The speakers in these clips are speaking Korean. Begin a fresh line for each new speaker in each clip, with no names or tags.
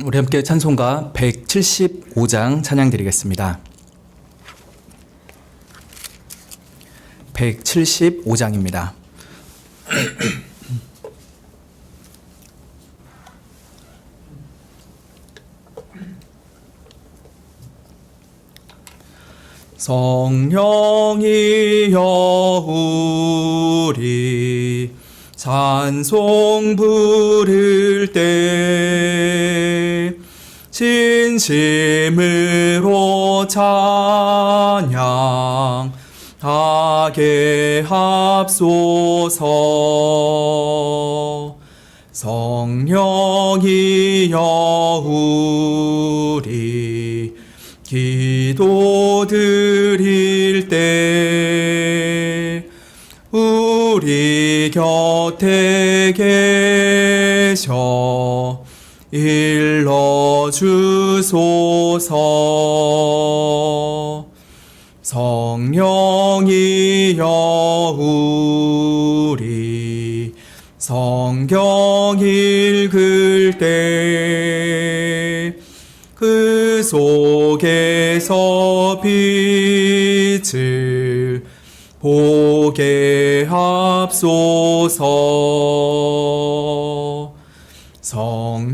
우리 함께 찬송가 175장 찬양 드리겠습니다. 175장입니다. 성령이여 우리 찬송 부를 때 진심으로 찬양하게 합소서. 성령이여 우리 기도 드릴 때 우리 곁에 계셔 일러주소서. 성령이여 우리 성경 읽을 때 그 속에서 빛을 보게 합소서. 성령이여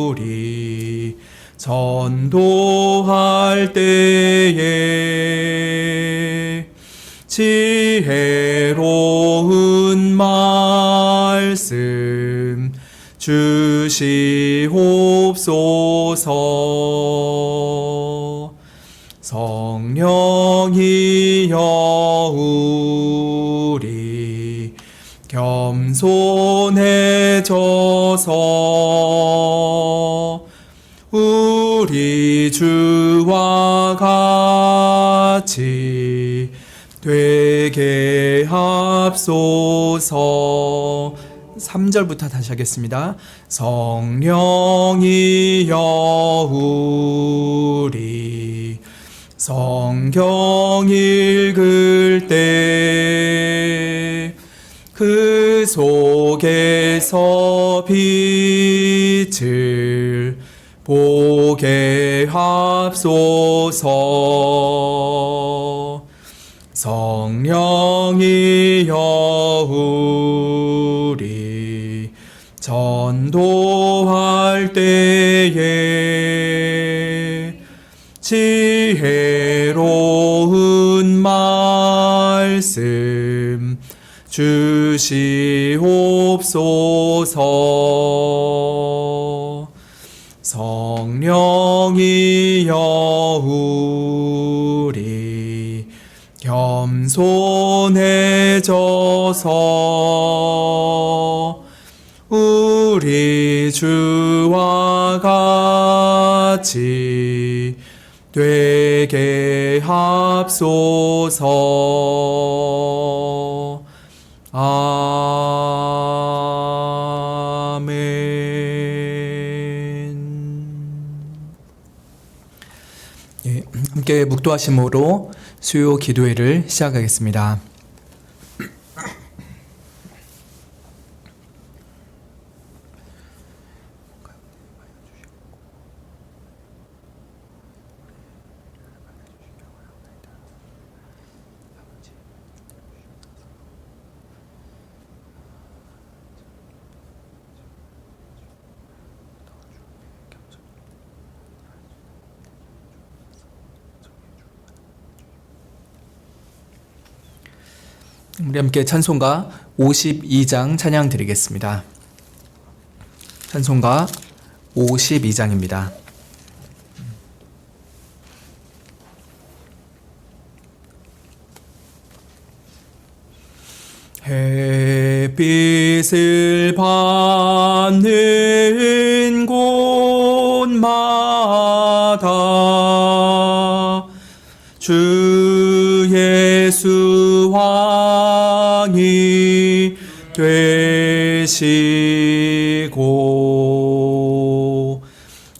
우리 전도할 때에 지혜로운 말씀 주시옵소서. 성령이여 우리 겸손해져서 우리 주와 같이 되게 합소서. 3절부터 다시 하겠습니다. 성령이여 우리 성경 읽을 때 그 속에서 빛을 보게 합소서. 성령이여 우리 전도할 때에 지혜로운 말씀 주시옵소서. 성령이여 우리 겸손해져서 우리 주와 같이 되게 합소서. 아멘. 예, 함께 묵도하심으로 수요 기도회를 시작하겠습니다. 우리 함께 찬송가 52장 찬양 드리겠습니다. 찬송가 52장입니다. 햇빛을 받는 곳마다 주 예수 왕이 되시고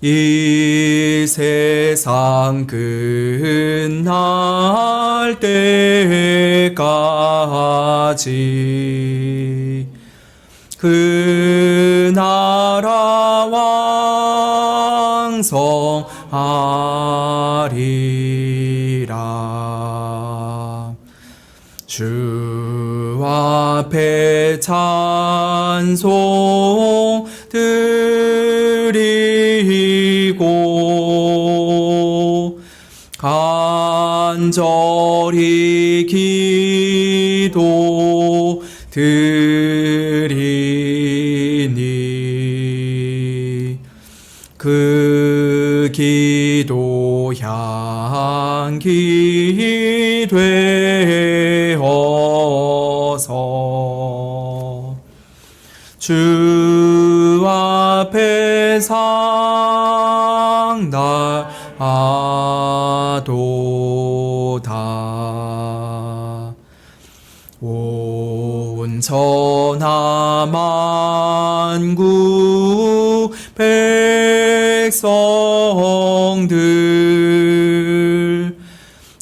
이 세상 끝날 때까지 그 드리고 간절히 기도 드리니 그 기도 향기 되어서 주 앞에 상달하도다. 온 천하 만국 백성들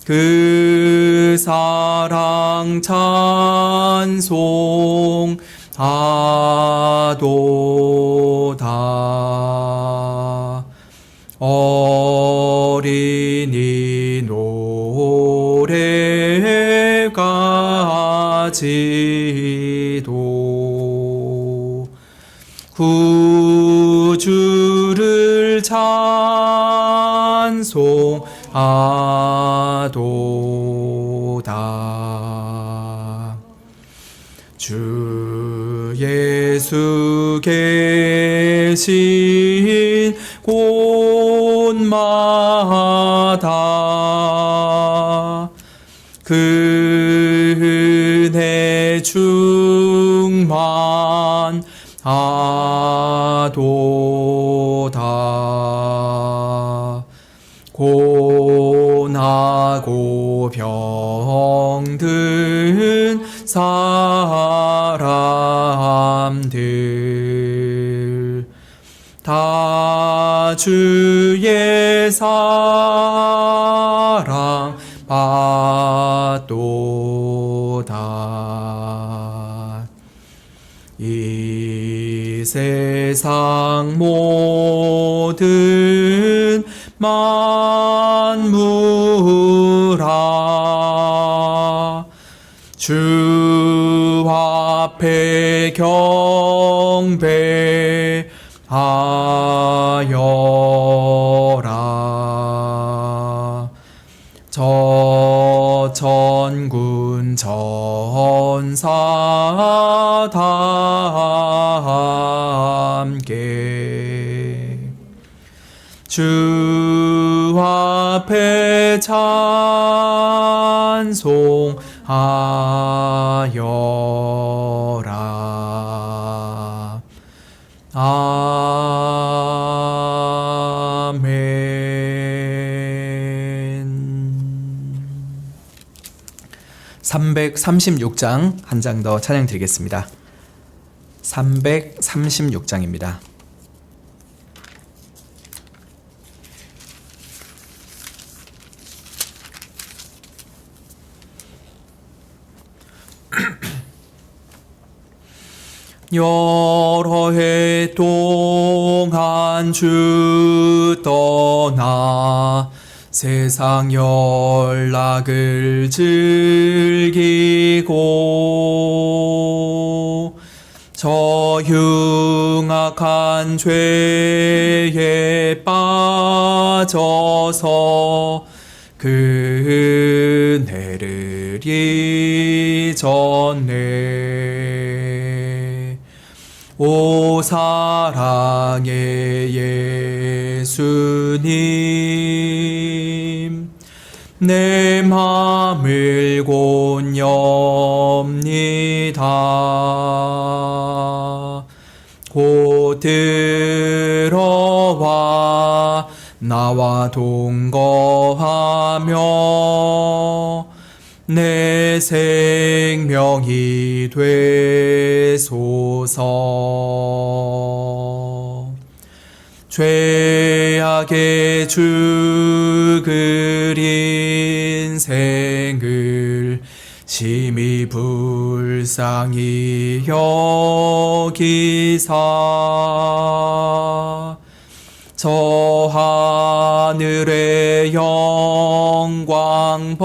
그 사랑 찬송하도다. 어린이 노래까지도 구주를 찬송하도다. 주 예수 계신 곳마다 그 은혜 충만하도다. 고나고 병든 사람들 다 주의 사랑 받도다. 이 세상 모든 만물아 주 앞에 경배하여라. 저 천군 전사 다 함께 주 앞에 찬송하여라. 아멘. 336장 한 장 더 찬양 드리겠습니다. 336장입니다. 여러 해 동안 주 떠나 세상 연락을 즐기고 저 흉악한 죄에 빠져서 그 은혜를 잊었네. 오 사랑의 예수님, 내 맘을 곧 엽니다. 곧 들어와 나와 동거하며 내 생명이 되소서. 죄악의 죽을 인생을 심히 불쌍히 여기사 저 하늘의 영광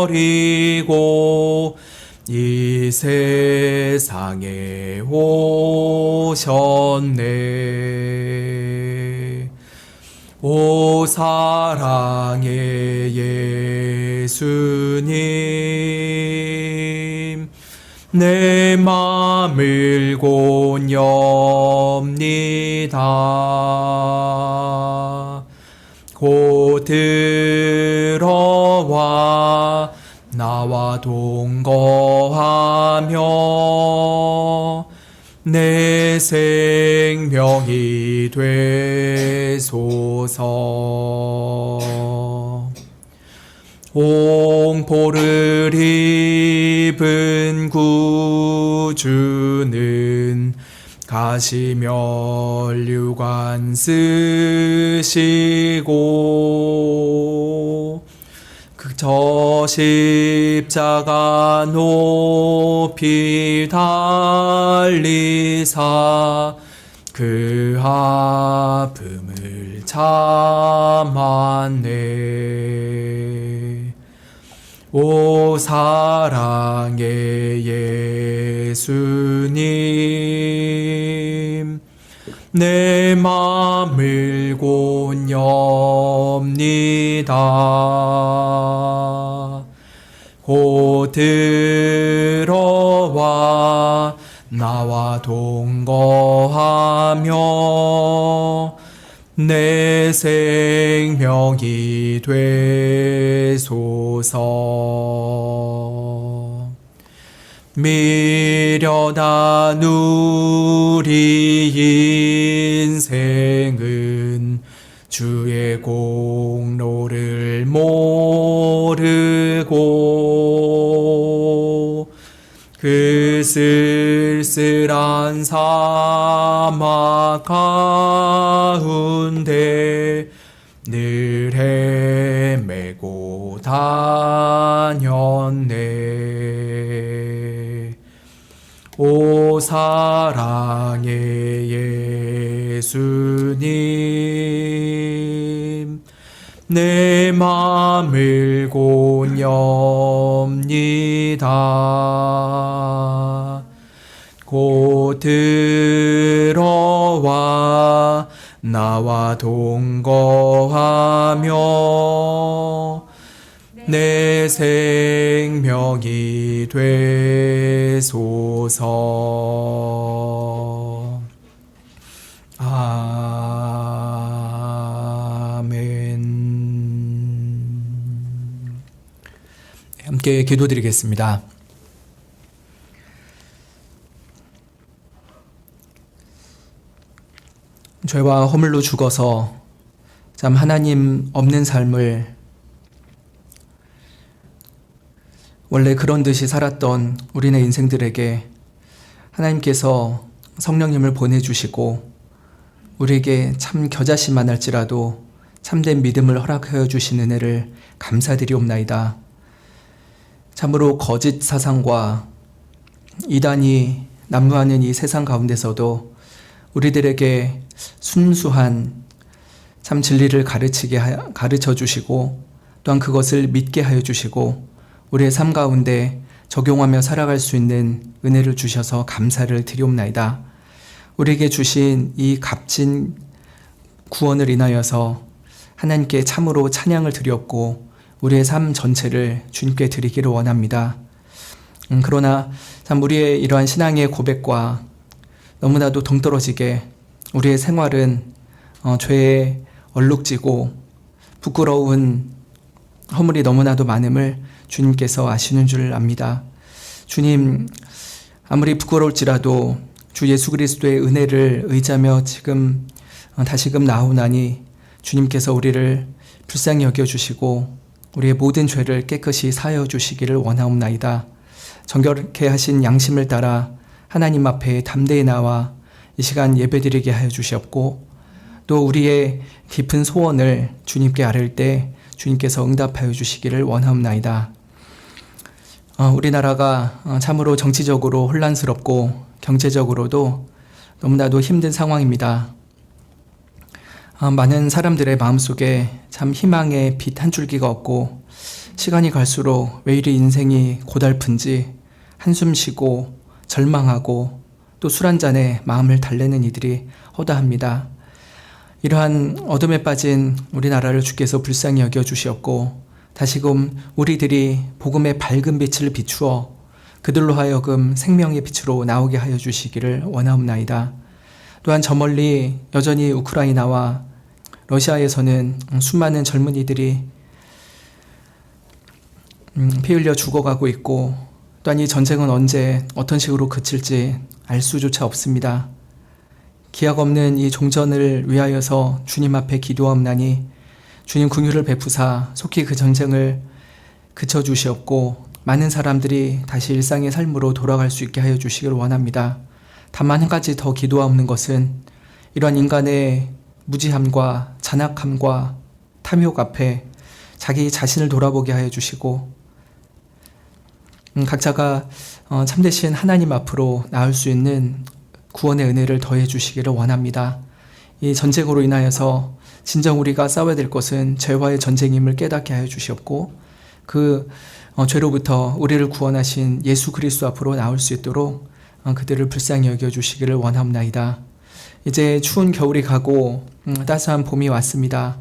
버리고 이 세상에 오셨네. 오 사랑의 예수님, 내 맘을 곧 엽니다. 곧 들어와 나와 동거하며 내 생명이 되소서. 홍보를 입은 구주는 가시면류관 쓰시고 저 십자가 높이 달리사 그 아픔을 참았네. 오 사랑의 예수님, 내 맘을 곧 엽니다. 곧 들어와 나와 동거하며 내 생명이 되소서. 미련한 우리 인생은 주의 공로를 모르고 그 쓸쓸한 사막 가운데 늘 헤매고 다녔네. 오 사랑의 예수님, 내 맘을 곧 엽니다. 곧 들어와 나와 동거하며 내 생명이 되소서. 아멘. 함께 기도드리겠습니다. 죄와 허물로 죽어서 참 하나님 없는 삶을 원래 그런 듯이 살았던 우리네 인생들에게 하나님께서 성령님을 보내주시고 우리에게 참 겨자씨만 할지라도 참된 믿음을 허락하여 주신 은혜를 감사드리옵나이다. 참으로 거짓 사상과 이단이 난무하는 이 세상 가운데서도 우리들에게 순수한 참 진리를 가르쳐 주시고 또한 그것을 믿게 하여 주시고 우리의 삶 가운데 적용하며 살아갈 수 있는 은혜를 주셔서 감사를 드리옵나이다. 우리에게 주신 이 값진 구원을 인하여서 하나님께 참으로 찬양을 드렸고 우리의 삶 전체를 주님께 드리기를 원합니다. 그러나 참 우리의 이러한 신앙의 고백과 너무나도 동떨어지게 우리의 생활은 죄에 얼룩지고 부끄러운 허물이 너무나도 많음을 주님께서 아시는 줄 압니다. 주님, 아무리 부끄러울지라도 주 예수 그리스도의 은혜를 의지하며 지금 다시금 나오나니 주님께서 우리를 불쌍히 여겨주시고 우리의 모든 죄를 깨끗이 사하여 주시기를 원하옵나이다. 정결케 하신 양심을 따라 하나님 앞에 담대히 나와 이 시간 예배드리게 하여 주시옵고 또 우리의 깊은 소원을 주님께 아뢰을 때 주님께서 응답하여 주시기를 원하옵나이다. 우리나라가 참으로 정치적으로 혼란스럽고 경제적으로도 너무나도 힘든 상황입니다. 많은 사람들의 마음속에 참 희망의 빛 한 줄기가 없고 시간이 갈수록 왜 이리 인생이 고달픈지 한숨 쉬고 절망하고 또 술 한 잔에 마음을 달래는 이들이 허다합니다. 이러한 어둠에 빠진 우리나라를 주께서 불쌍히 여겨주시었고 다시금 우리들이 복음의 밝은 빛을 비추어 그들로 하여금 생명의 빛으로 나오게 하여 주시기를 원하옵나이다. 또한 저 멀리 여전히 우크라이나와 러시아에서는 수많은 젊은이들이 피 흘려 죽어가고 있고 또한 이 전쟁은 언제 어떤 식으로 그칠지 알 수조차 없습니다. 기약 없는 이 종전을 위하여서 주님 앞에 기도하옵나니 주님 긍휼을 베푸사 속히 그 전쟁을 그쳐주시옵고 많은 사람들이 다시 일상의 삶으로 돌아갈 수 있게 하여 주시길 원합니다. 다만 한 가지 더 기도하옵는 것은 이러한 인간의 무지함과 잔악함과 탐욕 앞에 자기 자신을 돌아보게 하여 주시고 각자가 참되신 하나님 앞으로 나올 수 있는 구원의 은혜를 더해 주시기를 원합니다. 이 전쟁으로 인하여서 진정 우리가 싸워야 될 것은 죄와의 전쟁임을 깨닫게 하여 주시옵고 그 죄로부터 우리를 구원하신 예수 그리스도 앞으로 나올 수 있도록 그들을 불쌍히 여겨주시기를 원합나이다. 이제 추운 겨울이 가고 따스한 봄이 왔습니다.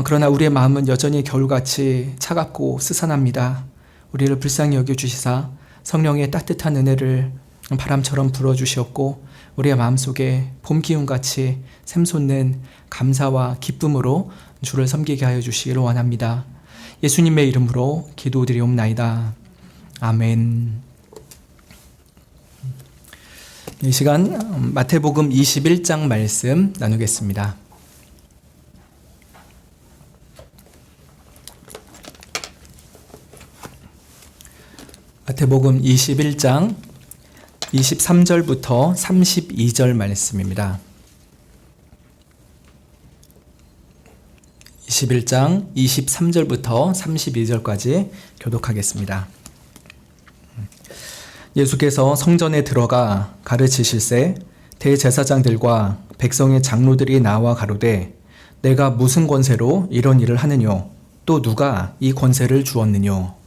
그러나 우리의 마음은 여전히 겨울같이 차갑고 스산합니다. 우리를 불쌍히 여겨주시사 성령의 따뜻한 은혜를 바람처럼 불어주시었고 우리의 마음속에 봄 기운같이 샘솟는 감사와 기쁨으로 주를 섬기게 하여 주시기를 원합니다. 예수님의 이름으로 기도드리옵나이다. 아멘. 이 시간 마태복음 21장 말씀 나누겠습니다. 마태복음 21장 23절부터 32절 말씀입니다. 21장 23절부터 32절까지 교독하겠습니다. 예수께서 성전에 들어가 가르치실새 대제사장들과 백성의 장로들이 나와 가로되 내가 무슨 권세로 이런 일을 하느뇨 또 누가 이 권세를 주었느뇨.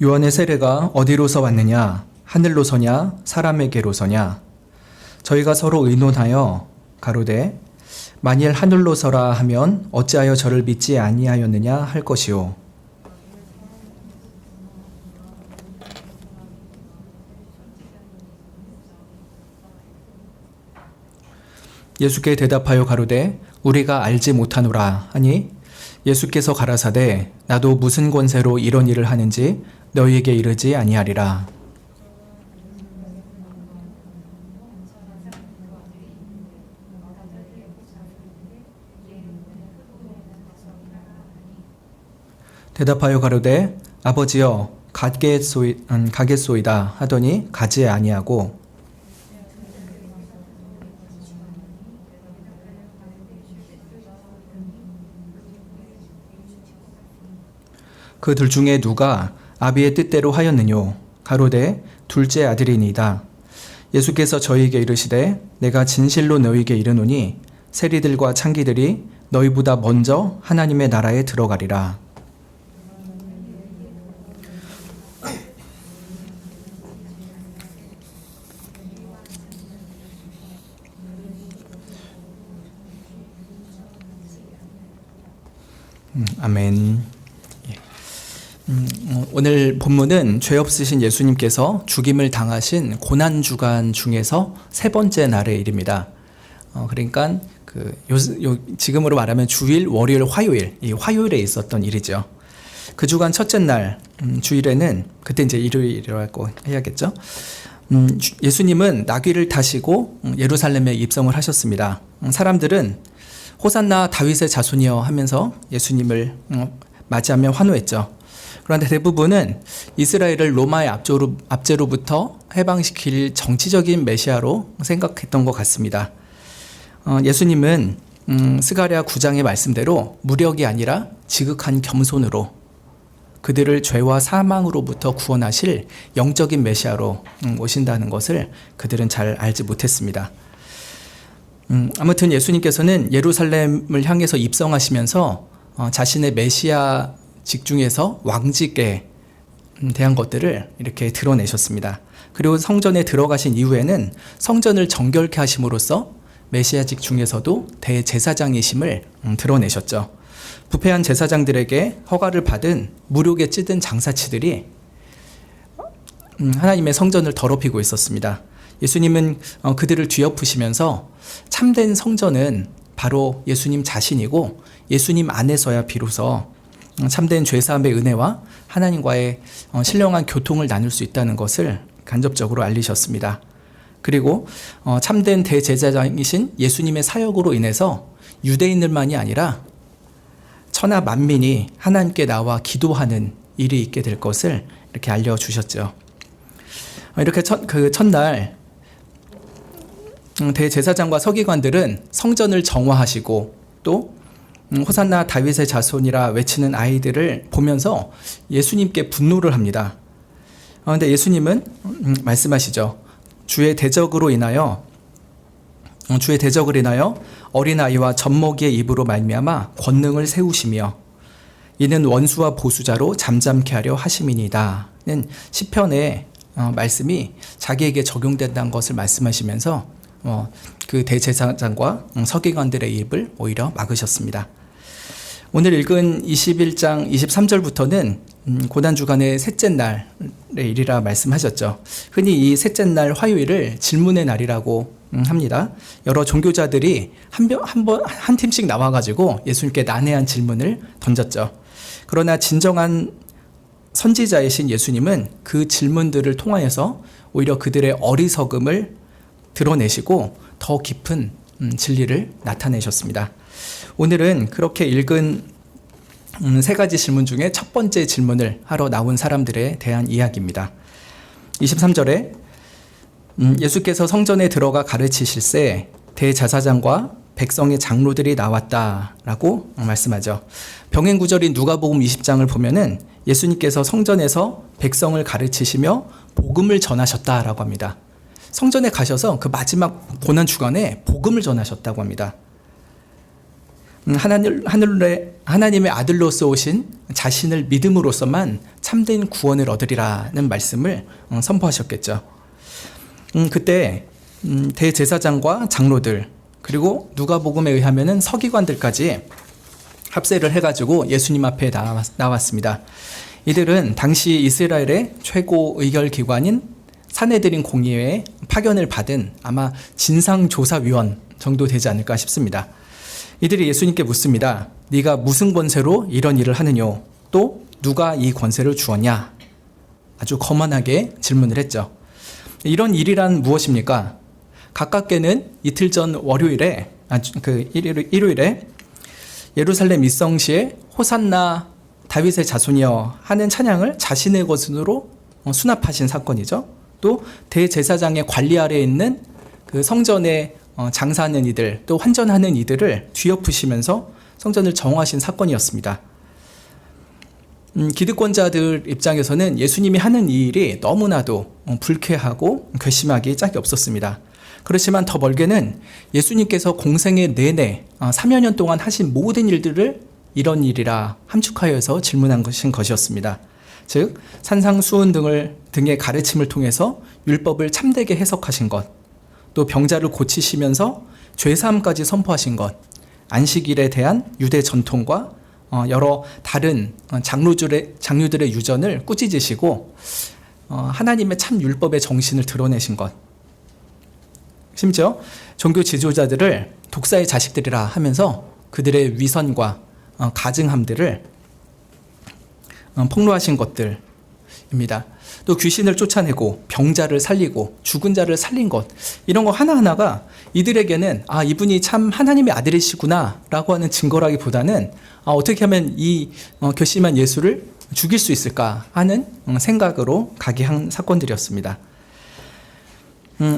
요한의 세례가 어디로서 왔느냐 하늘로서냐 사람에게로서냐. 저희가 서로 의논하여 가로되 만일 하늘로서라 하면 어찌하여 저를 믿지 아니하였느냐 할 것이요. 예수께 대답하여 가로되 우리가 알지 못하노라 하니 예수께서 가라사대 나도 무슨 권세로 이런 일을 하는지 너희에게 이르지 아니하리라. 대답하여 가로되 아버지여 가겠소이다 하더니 가지 아니하고 그 둘 중에 누가 아비의 뜻대로 하였느뇨 가로되 둘째 아들이니이다. 예수께서 저희에게 이르시되 내가 진실로 너희에게 이르노니 세리들과 창기들이 너희보다 먼저 하나님의 나라에 들어가리라. 아멘. 오늘 본문은 죄 없으신 예수님께서 죽임을 당하신 고난주간 중에서 세 번째 날의 일입니다. 그러니까 지금으로 말하면 주일, 월요일, 화요일, 이 화요일에 있었던 일이죠. 그 주간 첫째 날 주일에는 그때 이제 일요일이라고 해야겠죠. 예수님은 나귀를 타시고 예루살렘에 입성을 하셨습니다. 사람들은 호산나 다윗의 자손이여 하면서 예수님을 맞이하며 환호했죠. 그런데 대부분은 이스라엘을 로마의 압제로부터 해방시킬 정치적인 메시아로 생각했던 것 같습니다. 예수님은 스가랴 9장의 말씀대로 무력이 아니라 지극한 겸손으로 그들을 죄와 사망으로부터 구원하실 영적인 메시아로 오신다는 것을 그들은 잘 알지 못했습니다. 아무튼 예수님께서는 예루살렘을 향해서 입성하시면서 자신의 메시아 직중에서 왕직에 대한 것들을 이렇게 드러내셨습니다. 그리고 성전에 들어가신 이후에는 성전을 정결케 하심으로써 메시아직 중에서도 대제사장이심을 드러내셨죠. 부패한 제사장들에게 허가를 받은 무료게 찌든 장사치들이 하나님의 성전을 더럽히고 있었습니다. 예수님은 그들을 뒤엎으시면서 참된 성전은 바로 예수님 자신이고 예수님 안에서야 비로소 참된 죄사함의 은혜와 하나님과의 신령한 교통을 나눌 수 있다는 것을 간접적으로 알리셨습니다. 그리고 참된 대제사장이신 예수님의 사역으로 인해서 유대인들만이 아니라 천하 만민이 하나님께 나와 기도하는 일이 있게 될 것을 이렇게 알려주셨죠. 이렇게 첫날 대제사장과 서기관들은 성전을 정화하시고 또 호산나 다윗의 자손이라 외치는 아이들을 보면서 예수님께 분노를 합니다. 그런데 예수님은 말씀하시죠. 주의 대적을 인하여 어린아이와 젖먹이의 입으로 말미암아 권능을 세우시며 이는 원수와 보수자로 잠잠케 하려 하심이니다는 시편의 말씀이 자기에게 적용된다는 것을 말씀하시면서 그 대제사장과 서기관들의 입을 오히려 막으셨습니다. 오늘 읽은 21장 23절부터는 고난주간의 셋째 날의 일이라 말씀하셨죠. 흔히 이 셋째 날 화요일을 질문의 날이라고 합니다. 여러 종교자들이 한 팀씩 나와가지고 예수님께 난해한 질문을 던졌죠. 그러나 진정한 선지자이신 예수님은 그 질문들을 통하여서 오히려 그들의 어리석음을 드러내시고 더 깊은 진리를 나타내셨습니다. 오늘은 그렇게 읽은 세 가지 질문 중에 첫 번째 질문을 하러 나온 사람들에 대한 이야기입니다. 23절에 예수께서 성전에 들어가 가르치실새 대제사장과 백성의 장로들이 나왔다라고 말씀하죠. 병행구절인 누가복음 20장을 보면은 예수님께서 성전에서 백성을 가르치시며 복음을 전하셨다라고 합니다. 성전에 가셔서 그 마지막 고난 주간에 복음을 전하셨다고 합니다. 하나님의 아들로서 오신 자신을 믿음으로써만 참된 구원을 얻으리라는 말씀을 선포하셨겠죠. 그때 대제사장과 장로들 그리고 누가복음에 의하면은 서기관들까지 합세를 해가지고 예수님 앞에 나왔습니다. 이들은 당시 이스라엘의 최고 의결기관인 산헤드린 공의회에 파견을 받은 아마 진상조사위원 정도 되지 않을까 싶습니다. 이들이 예수님께 묻습니다. 네가 무슨 권세로 이런 일을 하느뇨? 또 누가 이 권세를 주었냐? 아주 거만하게 질문을 했죠. 이런 일이란 무엇입니까? 가깝게는 이틀 전 월요일에 일요일에 예루살렘 입성시에 호산나 다윗의 자손이여 하는 찬양을 자신의 것으로 수납하신 사건이죠. 또 대제사장의 관리 아래에 있는 그 성전에 장사하는 이들 또 환전하는 이들을 뒤엎으시면서 성전을 정화하신 사건이었습니다. 기득권자들 입장에서는 예수님이 하는 이 일이 너무나도 불쾌하고 괘씸하기 짝이 없었습니다. 그렇지만 더 멀게는 예수님께서 공생의 내내 3여 년 동안 하신 모든 일들을 이런 일이라 함축하여서 질문한 것이었습니다. 즉 산상수훈 등의 가르침을 통해서 율법을 참되게 해석하신 것, 또 병자를 고치시면서 죄사함까지 선포하신 것, 안식일에 대한 유대 전통과 여러 다른 장로들의 유전을 꾸짖으시고 하나님의 참 율법의 정신을 드러내신 것, 심지어 종교 지도자들을 독사의 자식들이라 하면서 그들의 위선과 가증함들을 폭로하신 것들입니다. 또 귀신을 쫓아내고 병자를 살리고 죽은 자를 살린 것, 이런 거 하나하나가 이들에게는 이분이 참 하나님의 아들이시구나 라고 하는 증거라기보다는 어떻게 하면 이 괘씸한 예수를 죽일 수 있을까 하는 생각으로 가게 한 사건들이었습니다.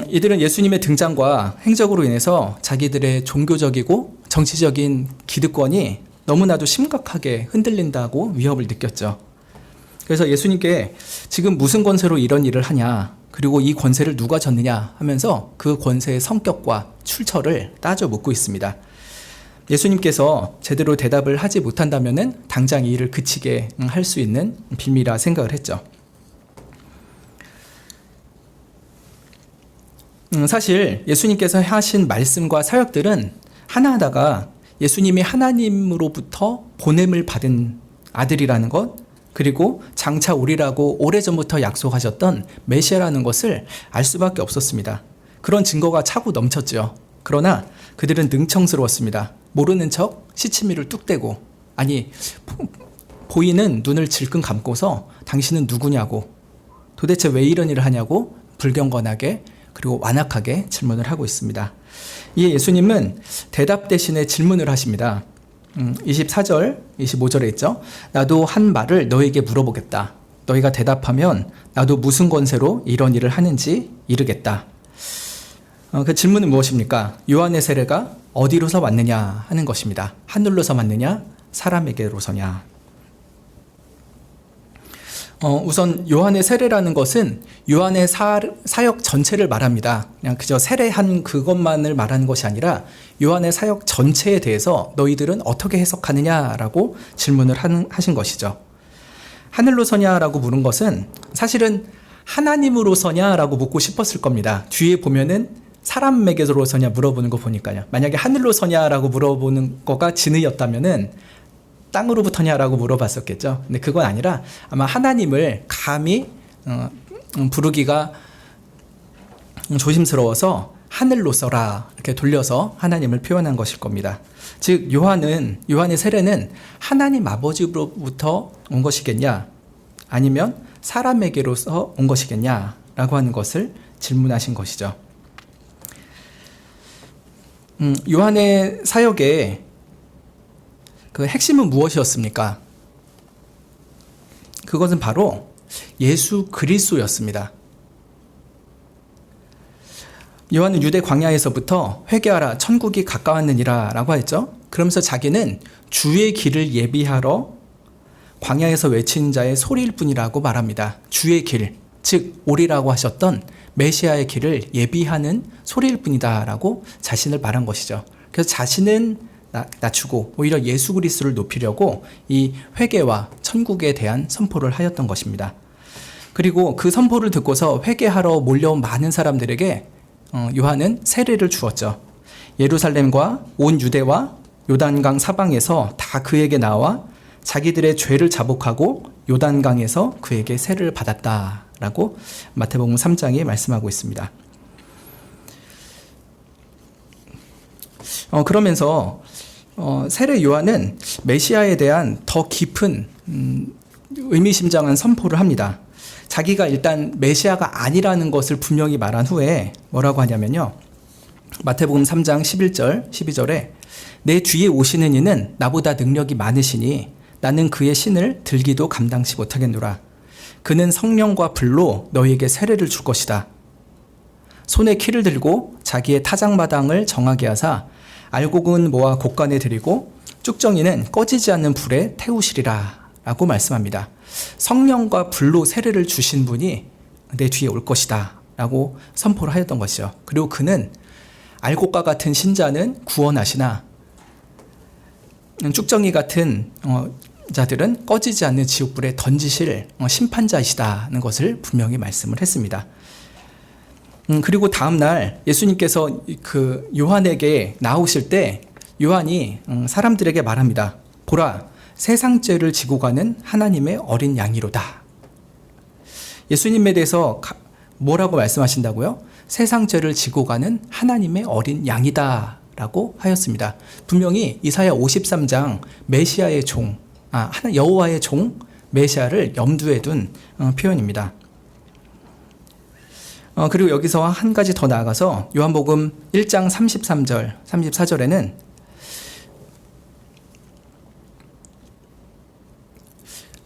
이들은 예수님의 등장과 행적으로 인해서 자기들의 종교적이고 정치적인 기득권이 너무나도 심각하게 흔들린다고 위협을 느꼈죠. 그래서 예수님께 지금 무슨 권세로 이런 일을 하냐, 그리고 이 권세를 누가 졌느냐 하면서 그 권세의 성격과 출처를 따져 묻고 있습니다. 예수님께서 제대로 대답을 하지 못한다면은 당장 이 일을 그치게 할 수 있는 빌미라 생각을 했죠. 사실 예수님께서 하신 말씀과 사역들은 하나하나가 예수님이 하나님으로부터 보냄을 받은 아들이라는 것, 그리고 장차 오리라고 오래전부터 약속하셨던 메시아라는 것을 알 수밖에 없었습니다. 그런 증거가 차고 넘쳤죠. 그러나 그들은 능청스러웠습니다. 모르는 척 시치미를 뚝 떼고, 아니 보이는 눈을 질끈 감고서 당신은 누구냐고, 도대체 왜 이런 일을 하냐고 불경건하게 그리고 완악하게 질문을 하고 있습니다. 이에 예수님은 대답 대신에 질문을 하십니다. 24절, 25절에 있죠. 나도 한 말을 너에게 물어보겠다. 너희가 대답하면 나도 무슨 권세로 이런 일을 하는지 이르겠다. 그 질문은 무엇입니까? 요한의 세례가 어디로서 왔느냐 하는 것입니다. 하늘로서 왔느냐, 사람에게로서냐. 우선 요한의 세례라는 것은 요한의 사역 전체를 말합니다. 그냥 그저 세례한 그것만을 말하는 것이 아니라 요한의 사역 전체에 대해서 너희들은 어떻게 해석하느냐라고 질문을 하신 것이죠. 하늘로서냐라고 물은 것은 사실은 하나님으로서냐라고 묻고 싶었을 겁니다. 뒤에 보면은 사람에게로서냐 물어보는 거 보니까요. 만약에 하늘로서냐라고 물어보는 거가 진의였다면은 땅으로부터냐라고 물어봤었겠죠. 근데 그건 아니라 아마 하나님을 감히 부르기가 조심스러워서 하늘로서라 이렇게 돌려서 하나님을 표현한 것일 겁니다. 즉 요한의 세례는 하나님 아버지로부터 온 것이겠냐, 아니면 사람에게로서 온 것이겠냐라고 하는 것을 질문하신 것이죠. 요한의 사역에 그 핵심은 무엇이었습니까? 그것은 바로 예수 그리스도였습니다. 요한은 유대 광야에서부터 회개하라 천국이 가까웠느니라 라고 했죠. 그러면서 자기는 주의 길을 예비하러 광야에서 외친 자의 소리일 뿐이라고 말합니다. 주의 길, 즉 오리라고 하셨던 메시아의 길을 예비하는 소리일 뿐이다 라고 자신을 말한 것이죠. 그래서 자신은 낮추고 오히려 예수 그리스도를 높이려고 이 회개와 천국에 대한 선포를 하였던 것입니다. 그리고 그 선포를 듣고서 회개하러 몰려온 많은 사람들에게 요한은 세례를 주었죠. 예루살렘과 온 유대와 요단강 사방에서 다 그에게 나와 자기들의 죄를 자복하고 요단강에서 그에게 세례를 받았다라고 마태복음 3장에 말씀하고 있습니다. 그러면서 세례 요한은 메시아에 대한 더 깊은 의미심장한 선포를 합니다. 자기가 일단 메시아가 아니라는 것을 분명히 말한 후에 뭐라고 하냐면요. 마태복음 3장 11절 12절에 내 뒤에 오시는 이는 나보다 능력이 많으시니 나는 그의 신을 들기도 감당치 못하겠노라. 그는 성령과 불로 너희에게 세례를 줄 것이다. 손에 키를 들고 자기의 타작마당을 정하게 하사 알곡은 모아 곡간에 들이고 쭉정이는 꺼지지 않는 불에 태우시리라 라고 말씀합니다. 성령과 불로 세례를 주신 분이 내 뒤에 올 것이다 라고 선포를 하였던 것이죠. 그리고 그는 알곡과 같은 신자는 구원하시나 쭉정이 같은 자들은 꺼지지 않는 지옥불에 던지실 심판자이시다는 것을 분명히 말씀을 했습니다. 그리고 다음날 예수님께서 그 요한에게 나오실 때 요한이 사람들에게 말합니다. 보라, 세상 죄를 지고 가는 하나님의 어린 양이로다. 예수님에 대해서 뭐라고 말씀하신다고요? 세상 죄를 지고 가는 하나님의 어린 양이다 라고 하였습니다. 분명히 이사야 53장 메시아의 종, 여호와의 종 메시아를 염두에 둔 표현입니다. 그리고 여기서 한 가지 더 나아가서 요한복음 1장 33절, 34절에는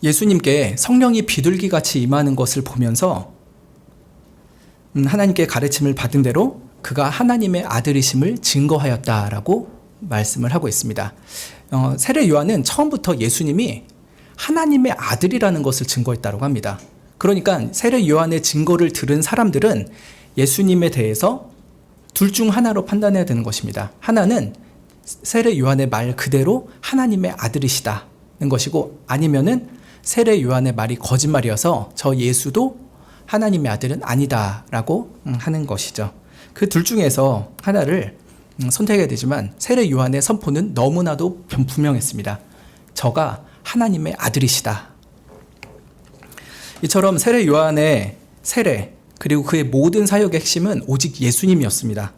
예수님께 성령이 비둘기같이 임하는 것을 보면서 하나님께 가르침을 받은 대로 그가 하나님의 아들이심을 증거하였다라고 말씀을 하고 있습니다. 세례 요한은 처음부터 예수님이 하나님의 아들이라는 것을 증거했다고 합니다. 그러니까 세례 요한의 증거를 들은 사람들은 예수님에 대해서 둘 중 하나로 판단해야 되는 것입니다. 하나는 세례 요한의 말 그대로 하나님의 아들이시다는 것이고, 아니면은 세례 요한의 말이 거짓말이어서 저 예수도 하나님의 아들은 아니다라고 하는 것이죠. 그 둘 중에서 하나를 선택해야 되지만 세례 요한의 선포는 너무나도 분명했습니다. 저가 하나님의 아들이시다. 이처럼 세례 요한의 세례 그리고 그의 모든 사역의 핵심은 오직 예수님이었습니다.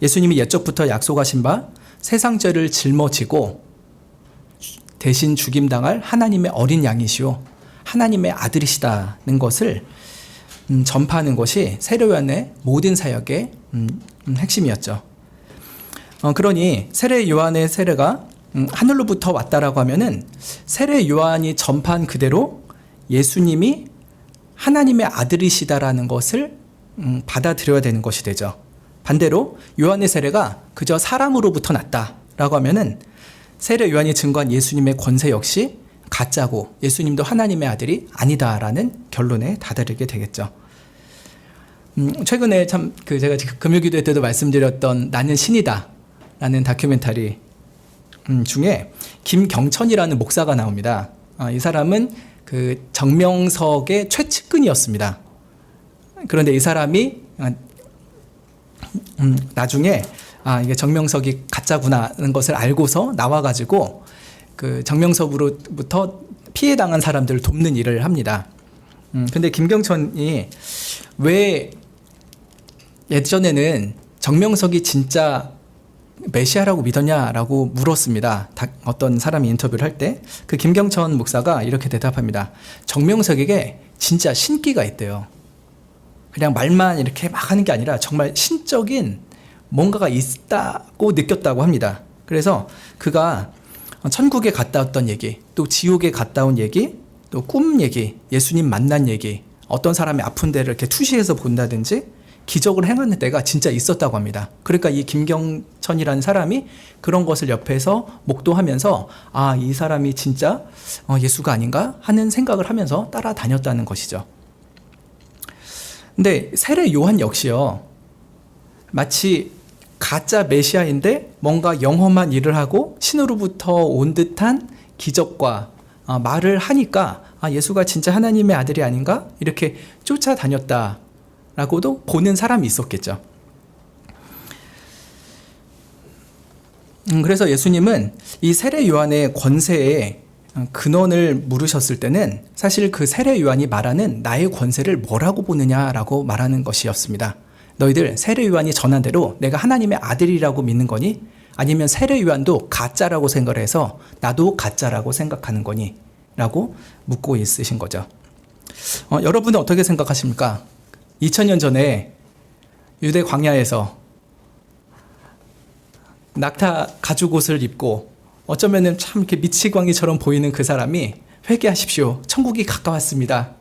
예수님이 옛적부터 약속하신 바 세상 죄를 짊어지고 대신 죽임당할 하나님의 어린 양이시오 하나님의 아들이시다는 것을 전파하는 것이 세례 요한의 모든 사역의 핵심이었죠. 그러니 세례 요한의 세례가 하늘로부터 왔다라고 하면은 세례 요한이 전파한 그대로 예수님이 하나님의 아들이시다라는 것을 받아들여야 되는 것이 되죠. 반대로 요한의 세례가 그저 사람으로부터 났다라고 하면은 세례 요한이 증거한 예수님의 권세 역시 가짜고 예수님도 하나님의 아들이 아니다라는 결론에 다다르게 되겠죠. 최근에 참 제가 금요기도 때도 말씀드렸던 나는 신이다라는 다큐멘터리 중에 김경천이라는 목사가 나옵니다. 이 사람은 그 정명석의 최측근이었습니다. 그런데 이 사람이 나중에 이게 정명석이 가짜구나라는 것을 알고서 나와가지고 그 정명석으로부터 피해당한 사람들을 돕는 일을 합니다. 근데 김경천이 왜 예전에는 정명석이 진짜 메시아라고 믿었냐라고 물었습니다. 어떤 사람이 인터뷰를 할 때 그 김경천 목사가 이렇게 대답합니다. 정명석에게 진짜 신기가 있대요. 그냥 말만 이렇게 막 하는 게 아니라 정말 신적인 뭔가가 있다고 느꼈다고 합니다. 그래서 그가 천국에 갔다 왔던 얘기, 또 지옥에 갔다 온 얘기, 또 꿈 얘기, 예수님 만난 얘기, 어떤 사람이 아픈 데를 이렇게 투시해서 본다든지 기적을 행하는 때가 진짜 있었다고 합니다. 그러니까 이 김경천이라는 사람이 그런 것을 옆에서 목도하면서 이 사람이 진짜 예수가 아닌가 하는 생각을 하면서 따라다녔다는 것이죠. 근데 세례 요한 역시요, 마치 가짜 메시아인데 뭔가 영험한 일을 하고 신으로부터 온 듯한 기적과 말을 하니까 예수가 진짜 하나님의 아들이 아닌가 이렇게 쫓아다녔다라고도 보는 사람이 있었겠죠. 그래서 예수님은 이 세례 요한의 권세에 근원을 물으셨을 때는 사실 그 세례 요한이 말하는 나의 권세를 뭐라고 보느냐라고 말하는 것이었습니다. 너희들 세례 요한이 전한 대로 내가 하나님의 아들이라고 믿는 거니? 아니면 세례 요한도 가짜라고 생각을 해서 나도 가짜라고 생각하는 거니? 라고 묻고 있으신 거죠. 여러분은 어떻게 생각하십니까? 2000년 전에 유대 광야에서 낙타 가죽옷을 입고 어쩌면은 참 이렇게 미치광이처럼 보이는 그 사람이 회개하십시오. 천국이 가까웠습니다.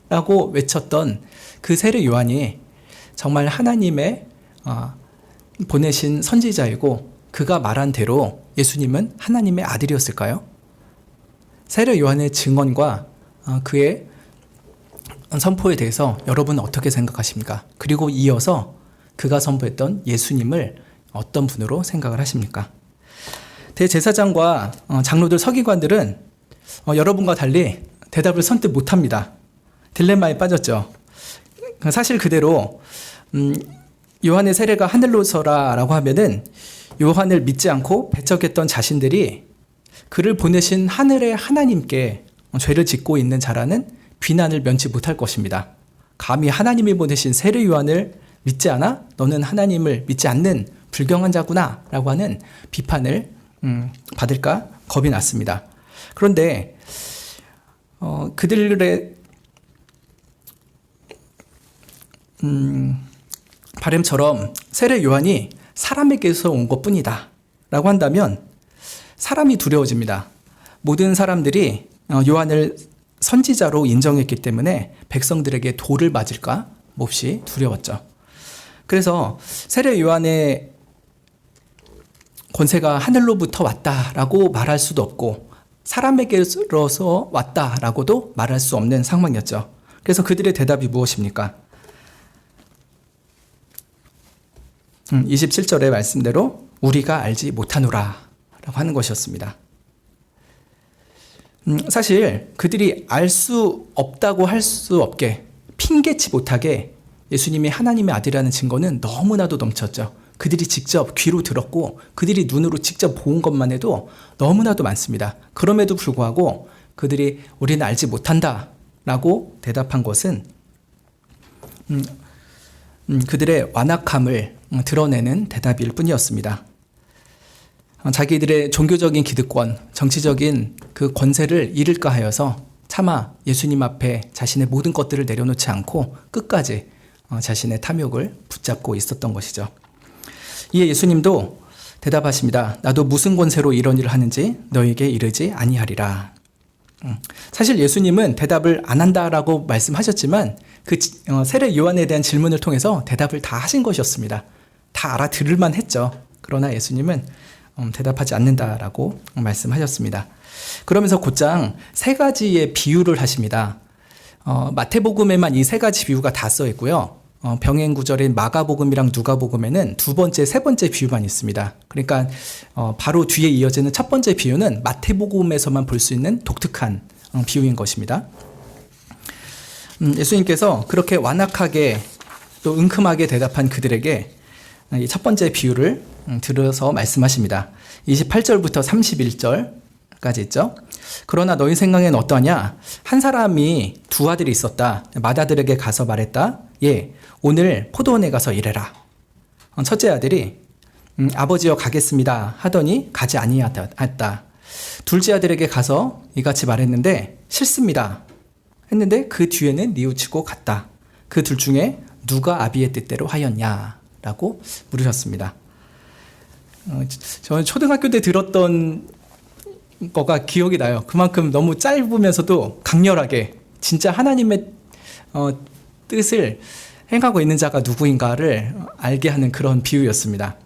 라고 외쳤던 그 세례 요한이 정말 하나님의 보내신 선지자이고 그가 말한 대로 예수님은 하나님의 아들이었을까요? 세례 요한의 증언과 그의 선포에 대해서 여러분은 어떻게 생각하십니까? 그리고 이어서 그가 선포했던 예수님을 어떤 분으로 생각을 하십니까? 대제사장과 장로들 서기관들은 여러분과 달리 대답을 선뜻 못합니다. 딜레마에 빠졌죠. 사실 그대로 요한의 세례가 하늘로서라라고 하면은 요한을 믿지 않고 배척했던 자신들이 그를 보내신 하늘의 하나님께 죄를 짓고 있는 자라는 비난을 면치 못할 것입니다. 감히 하나님이 보내신 세례 요한을 믿지 않아? 너는 하나님을 믿지 않는 불경한 자구나 라고 하는 비판을 받을까 겁이 났습니다. 그런데 그들의 바램처럼 세례 요한이 사람에게서 온 것뿐이다 라고 한다면 사람이 두려워집니다. 모든 사람들이 요한을 선지자로 인정했기 때문에 백성들에게 돌을 맞을까 몹시 두려웠죠. 그래서 세례 요한의 권세가 하늘로부터 왔다라고 말할 수도 없고 사람에게서 왔다라고도 말할 수 없는 상황이었죠. 그래서 그들의 대답이 무엇입니까? 27절의 말씀대로 우리가 알지 못하노라 라고 하는 것이었습니다. 사실 그들이 알 수 없다고 할 수 없게 핑계치 못하게 예수님이 하나님의 아들이라는 증거는 너무나도 넘쳤죠. 그들이 직접 귀로 들었고 그들이 눈으로 직접 본 것만 해도 너무나도 많습니다. 그럼에도 불구하고 그들이 우리는 알지 못한다 라고 대답한 것은 그들의 완악함을 드러내는 대답일 뿐이었습니다. 자기들의 종교적인 기득권, 정치적인 그 권세를 잃을까 하여서 차마 예수님 앞에 자신의 모든 것들을 내려놓지 않고 끝까지 자신의 탐욕을 붙잡고 있었던 것이죠. 이에 예수님도 대답하십니다. 나도 무슨 권세로 이런 일을 하는지 너에게 이르지 아니하리라. 사실 예수님은 대답을 안 한다라고 말씀하셨지만 그 세례 요한에 대한 질문을 통해서 대답을 다 하신 것이었습니다. 다 알아들을 만 했죠. 그러나 예수님은 대답하지 않는다라고 말씀하셨습니다. 그러면서 곧장 세 가지의 비유를 하십니다. 마태복음에만 이 세 가지 비유가 다 써 있고요. 병행 구절인 마가복음이랑 누가복음에는 두 번째, 세 번째 비유만 있습니다. 그러니까 바로 뒤에 이어지는 첫 번째 비유는 마태복음에서만 볼 수 있는 독특한 비유인 것입니다. 예수님께서 그렇게 완악하게 또 은큼하게 대답한 그들에게 이 첫 번째 비유를 들어서 말씀하십니다. 28절부터 31절까지 있죠. 그러나 너희 생각엔 어떠냐? 한 사람이 두 아들이 있었다. 맏아들에게 가서 말했다. 예, 오늘 포도원에 가서 일해라. 첫째 아들이 아버지여 가겠습니다 하더니 가지 아니하였다. 둘째 아들에게 가서 이같이 말했는데 싫습니다 했는데 그 뒤에는 뉘우치고 갔다. 그 둘 중에 누가 아비의 뜻대로 하였냐? 라고 물으셨습니다. 저는 초등학교 때 들었던 거가 기억이 나요. 그만큼 너무 짧으면서도 강렬하게 진짜 하나님의 뜻을 행하고 있는 자가 누구인가를 알게 하는 그런 비유였습니다.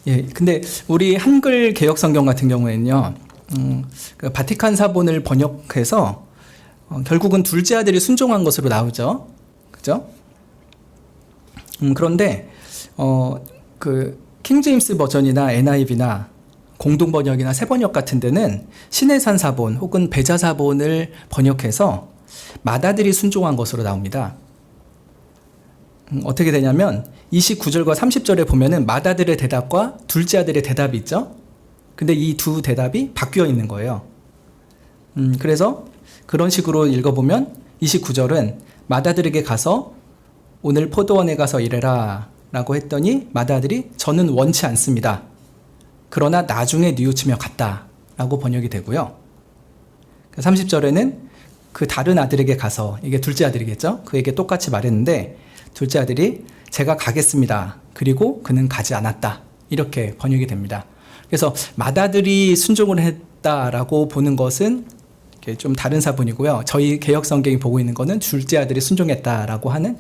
예, 근데 우리 한글 개역 성경 같은 경우에는요, 그 바티칸 사본을 번역해서 결국은 둘째 아들이 순종한 것으로 나오죠, 그죠? 그런데 그 킹제임스 버전이나 NIV나 공동 번역이나 새 번역 같은 데는 신해산 사본 혹은 배자 사본을 번역해서 맏아들이 순종한 것으로 나옵니다. 어떻게 되냐면 29절과 30절에 보면은 맏아들의 대답과 둘째 아들의 대답이 있죠. 근데 이 두 대답이 바뀌어 있는 거예요. 그래서 그런 식으로 읽어보면 29절은 맏아들에게 가서 오늘 포도원에 가서 일해라 라고 했더니 맏아들이 저는 원치 않습니다. 그러나 나중에 뉘우치며 갔다 라고 번역이 되고요. 30절에는 그 다른 아들에게 가서, 이게 둘째 아들이겠죠? 그에게 똑같이 말했는데 둘째 아들이 제가 가겠습니다. 그리고 그는 가지 않았다. 이렇게 번역이 됩니다. 그래서 맏아들이 순종을 했다라고 보는 것은 좀 다른 사본이고요. 저희 개역 성경이 보고 있는 것은 둘째 아들이 순종했다라고 하는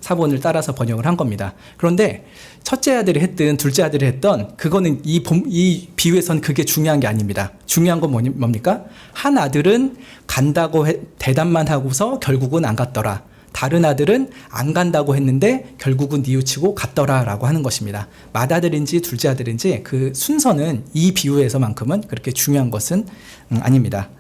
사본을 따라서 번역을 한 겁니다. 그런데 첫째 아들이 했든 둘째 아들이 했던 그거는 이 비유에선 그게 중요한 게 아닙니다. 중요한 건 뭡니까? 한 아들은 간다고 대답만 하고서 결국은 안 갔더라. 다른 아들은 안 간다고 했는데 결국은 뉘우치고 갔더라 라고 하는 것입니다. 맏아들인지 둘째 아들인지 그 순서는 이 비유에서만큼은 그렇게 중요한 것은 아닙니다.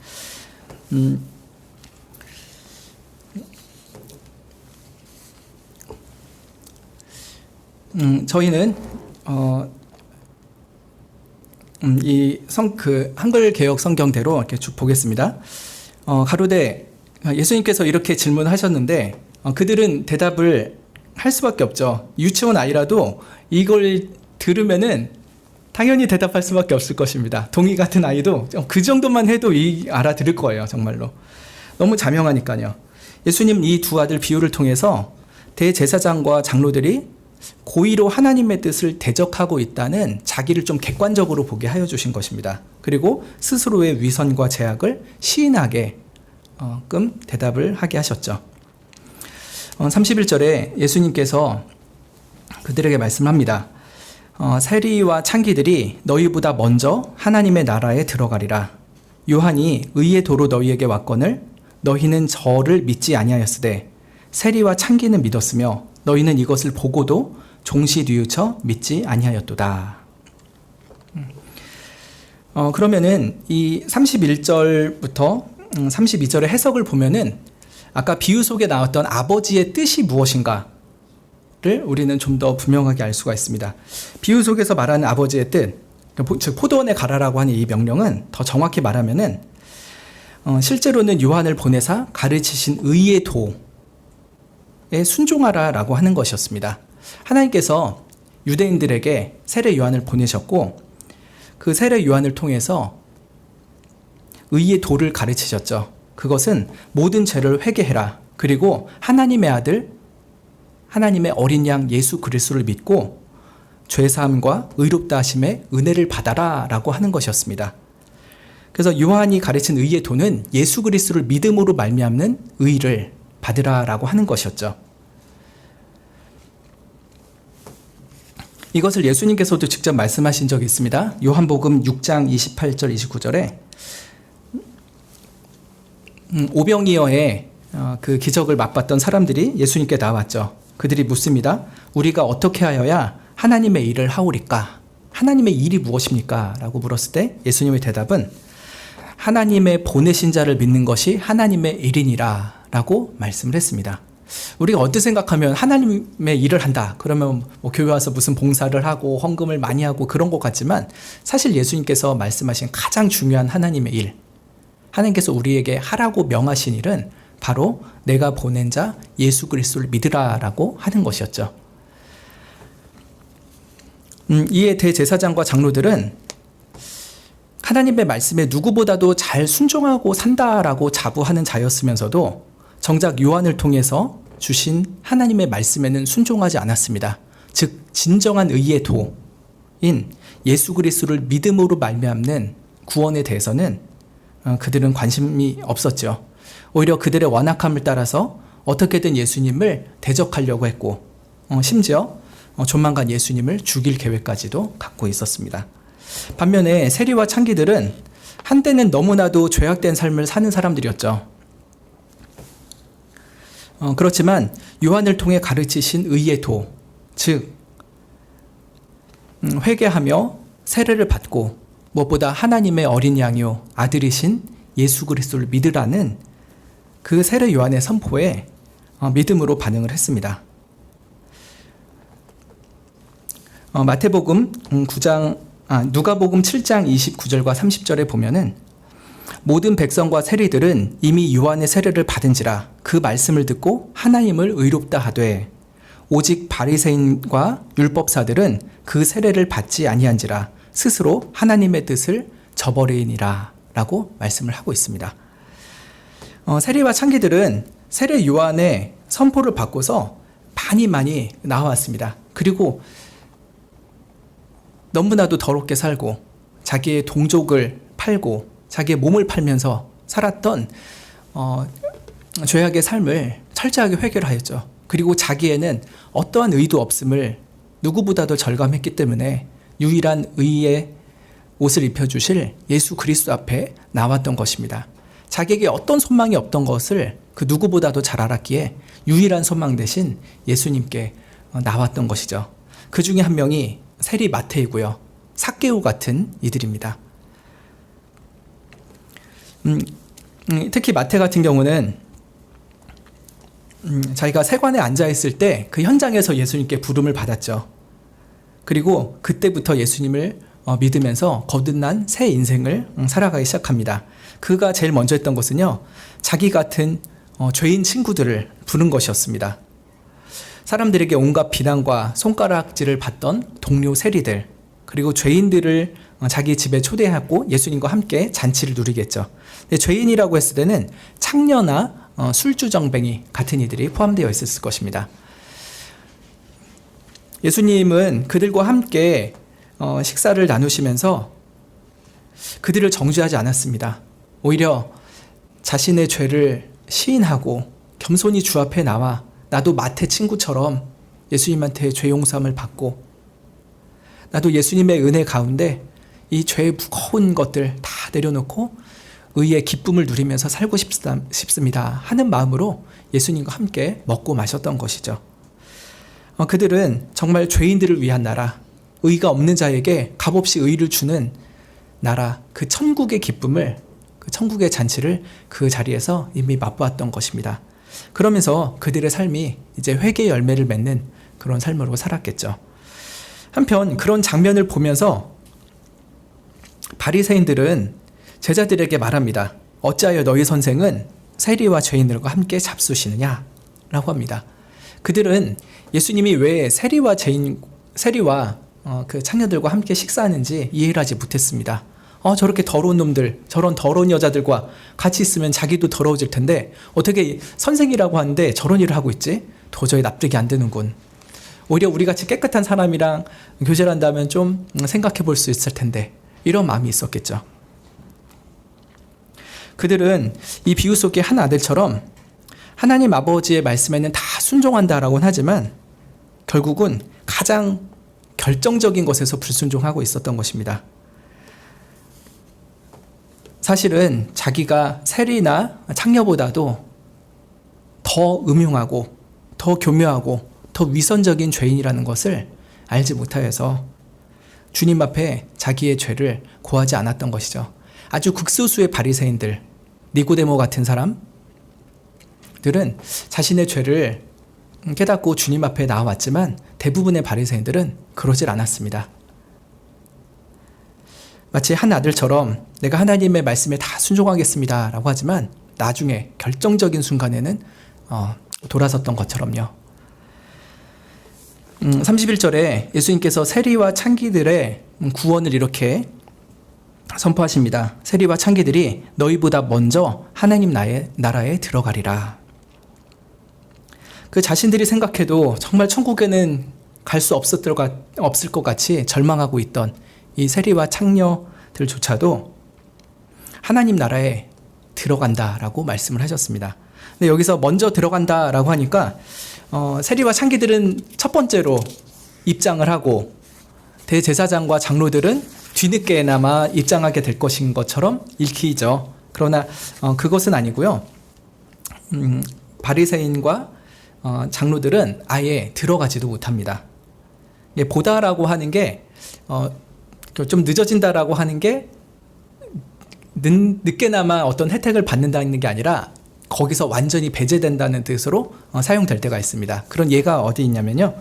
저희는 그 한글 개역 성경대로 이렇게 쭉 보겠습니다. 가로되 예수님께서 이렇게 질문하셨는데 그들은 대답을 할 수밖에 없죠. 유치원 아이라도 이걸 들으면은 당연히 대답할 수밖에 없을 것입니다. 동의 같은 아이도 그 정도만 해도 알아들을 거예요. 정말로. 너무 자명하니까요. 예수님 이 두 아들 비유를 통해서 대제사장과 장로들이 고의로 하나님의 뜻을 대적하고 있다는 자기를 좀 객관적으로 보게 하여 주신 것입니다. 그리고 스스로의 위선과 제약을 시인하게 대답을 하게 하셨죠. 31절에 예수님께서 그들에게 말씀합니다. 세리와 창기들이 너희보다 먼저 하나님의 나라에 들어가리라. 요한이 의의 도로 너희에게 왔거늘 너희는 저를 믿지 아니하였으되 세리와 창기는 믿었으며 너희는 이것을 보고도 종시 뉘우쳐 믿지 아니하였도다. 그러면은 이 31절부터 32절의 해석을 보면은 아까 비유 속에 나왔던 아버지의 뜻이 무엇인가를 우리는 좀 더 분명하게 알 수가 있습니다. 비유 속에서 말하는 아버지의 뜻, 즉 포도원에 가라라고 하는 이 명령은 더 정확히 말하면은 실제로는 요한을 보내사 가르치신 의의 도에 순종하라라고 하는 것이었습니다. 하나님께서 유대인들에게 세례 요한을 보내셨고 그 세례 요한을 통해서 의의 도를 가르치셨죠. 그것은 모든 죄를 회개해라. 그리고 하나님의 아들, 하나님의 어린 양 예수 그리스도를 믿고 죄사함과 의롭다 하심의 은혜를 받아라 라고 하는 것이었습니다. 그래서 요한이 가르친 의의 도는 예수 그리스도를 믿음으로 말미암는 의를 받으라 라고 하는 것이었죠. 이것을 예수님께서도 직접 말씀하신 적이 있습니다. 요한복음 6장 28절 29절에 오병이어의 그 기적을 맛봤던 사람들이 예수님께 나왔죠. 그들이 묻습니다. 우리가 어떻게 하여야 하나님의 일을 하오리까? 하나님의 일이 무엇입니까? 라고 물었을 때 예수님의 대답은 하나님의 보내신 자를 믿는 것이 하나님의 일이니라 라고 말씀을 했습니다. 우리가 어떻게 생각하면 하나님의 일을 한다. 그러면 뭐 교회 와서 무슨 봉사를 하고 헌금을 많이 하고 그런 것 같지만 사실 예수님께서 말씀하신 가장 중요한 하나님의 일, 하나님께서 우리에게 하라고 명하신 일은 바로 내가 보낸 자 예수 그리스도를 믿으라라고 하는 것이었죠. 이에 대제사장과 장로들은 하나님의 말씀에 누구보다도 잘 순종하고 산다라고 자부하는 자였으면서도 정작 요한을 통해서 주신 하나님의 말씀에는 순종하지 않았습니다. 즉 진정한 의의 도인 예수 그리스도를 믿음으로 말미암는 구원에 대해서는 그들은 관심이 없었죠. 오히려 그들의 완악함을 따라서 어떻게든 예수님을 대적하려고 했고 심지어 조만간 예수님을 죽일 계획까지도 갖고 있었습니다. 반면에 세리와 창기들은 한때는 너무나도 죄악된 삶을 사는 사람들이었죠. 그렇지만 요한을 통해 가르치신 의의 도, 즉 회개하며 세례를 받고 무엇보다 하나님의 어린 양이요 아들이신 예수 그리스도를 믿으라는 그 세례 요한의 선포에 믿음으로 반응을 했습니다. 마태복음 9장, 누가복음 7장 29절과 30절에 보면은 모든 백성과 세리들은 이미 요한의 세례를 받은지라 그 말씀을 듣고 하나님을 의롭다 하되 오직 바리새인과 율법사들은 그 세례를 받지 아니한지라 스스로 하나님의 뜻을 저버리니라 라고 말씀을 하고 있습니다. 세리와 창기들은 세례 요한의 선포를 받고서 많이 나왔습니다. 그리고 너무나도 더럽게 살고 자기의 동족을 팔고 자기의 몸을 팔면서 살았던 죄악의 삶을 철저하게 회개를 하였죠. 그리고 자기에는 어떠한 의도 없음을 누구보다도 절감했기 때문에 유일한 의의 옷을 입혀주실 예수 그리스도 앞에 나왔던 것입니다. 자기에게 어떤 소망이 없던 것을 그 누구보다도 잘 알았기에 유일한 소망 대신 예수님께 나왔던 것이죠. 그 중에 한 명이 세리 마태이고요. 삭개오 같은 이들입니다. 특히 마태 같은 경우는 자기가 세관에 앉아있을 때 그 현장에서 예수님께 부름을 받았죠. 그리고 그때부터 예수님을 믿으면서 거듭난 새 인생을 살아가기 시작합니다. 그가 제일 먼저 했던 것은요, 자기 같은 죄인 친구들을 부른 것이었습니다. 사람들에게 온갖 비난과 손가락질을 받던 동료 세리들, 그리고 죄인들을 자기 집에 초대하고 예수님과 함께 잔치를 누리겠죠. 근데 죄인이라고 했을 때는 창녀나 술주정뱅이 같은 이들이 포함되어 있었을 것입니다. 예수님은 그들과 함께 식사를 나누시면서 그들을 정죄하지 않았습니다. 오히려 자신의 죄를 시인하고 겸손히 주 앞에 나와 나도 마태 친구처럼 예수님한테 죄 용서함을 받고 나도 예수님의 은혜 가운데 이 죄의 무거운 것들 다 내려놓고 의의 기쁨을 누리면서 살고 싶습니다 하는 마음으로 예수님과 함께 먹고 마셨던 것이죠. 그들은 정말 죄인들을 위한 나라, 의가 없는 자에게 값없이 의를 주는 나라, 그 천국의 기쁨을, 그 천국의 잔치를 그 자리에서 이미 맛보았던 것입니다. 그러면서 그들의 삶이 이제 회개의 열매를 맺는 그런 삶으로 살았겠죠. 한편 그런 장면을 보면서 바리새인들은 제자들에게 말합니다. 어찌하여 너희 선생은 세리와 죄인들과 함께 잡수시느냐? 라고 합니다. 그들은 예수님이 왜 세리와 그 창녀들과 함께 식사하는지 이해를 하지 못했습니다. 저렇게 더러운 놈들, 저런 더러운 여자들과 같이 있으면 자기도 더러워질 텐데 어떻게 선생이라고 하는데 저런 일을 하고 있지? 도저히 납득이 안 되는군. 오히려 우리같이 깨끗한 사람이랑 교제를 한다면 좀 생각해 볼 수 있을 텐데, 이런 마음이 있었겠죠. 그들은 이 비유 속의 한 아들처럼 하나님 아버지의 말씀에는 다 순종한다라고는 하지만 결국은 가장 결정적인 것에서 불순종하고 있었던 것입니다. 사실은 자기가 세리나 창녀보다도 더 음흉하고 더 교묘하고 더 위선적인 죄인이라는 것을 알지 못하여서 주님 앞에 자기의 죄를 고하지 않았던 것이죠. 아주 극소수의 바리새인들, 니고데모 같은 사람들은 자신의 죄를 깨닫고 주님 앞에 나와왔지만 대부분의 바리새인들은 그러질 않았습니다. 마치 한 아들처럼 내가 하나님의 말씀에 다 순종하겠습니다 라고 하지만 나중에 결정적인 순간에는 돌아섰던 것처럼요. 31절에 예수님께서 세리와 창기들의 구원을 이렇게 선포하십니다. 세리와 창기들이 너희보다 먼저 하나님 나라에 들어가리라. 그 자신들이 생각해도 정말 천국에는 갈 수 없을 것 같이 절망하고 있던 이 세리와 창녀들조차도 하나님 나라에 들어간다라고 말씀을 하셨습니다. 근데 여기서 먼저 들어간다라고 하니까 세리와 창기들은 첫 번째로 입장을 하고 대제사장과 장로들은 뒤늦게나마 입장하게 될 것인 것처럼 읽히죠. 그러나 그것은 아니고요. 바리새인과 장로들은 아예 들어가지도 못합니다. 보다라고 하는 게 좀 늦어진다라고 하는 게 늦게나마 어떤 혜택을 받는다는 게 아니라 거기서 완전히 배제된다는 뜻으로 사용될 때가 있습니다. 그런 예가 어디 있냐면요.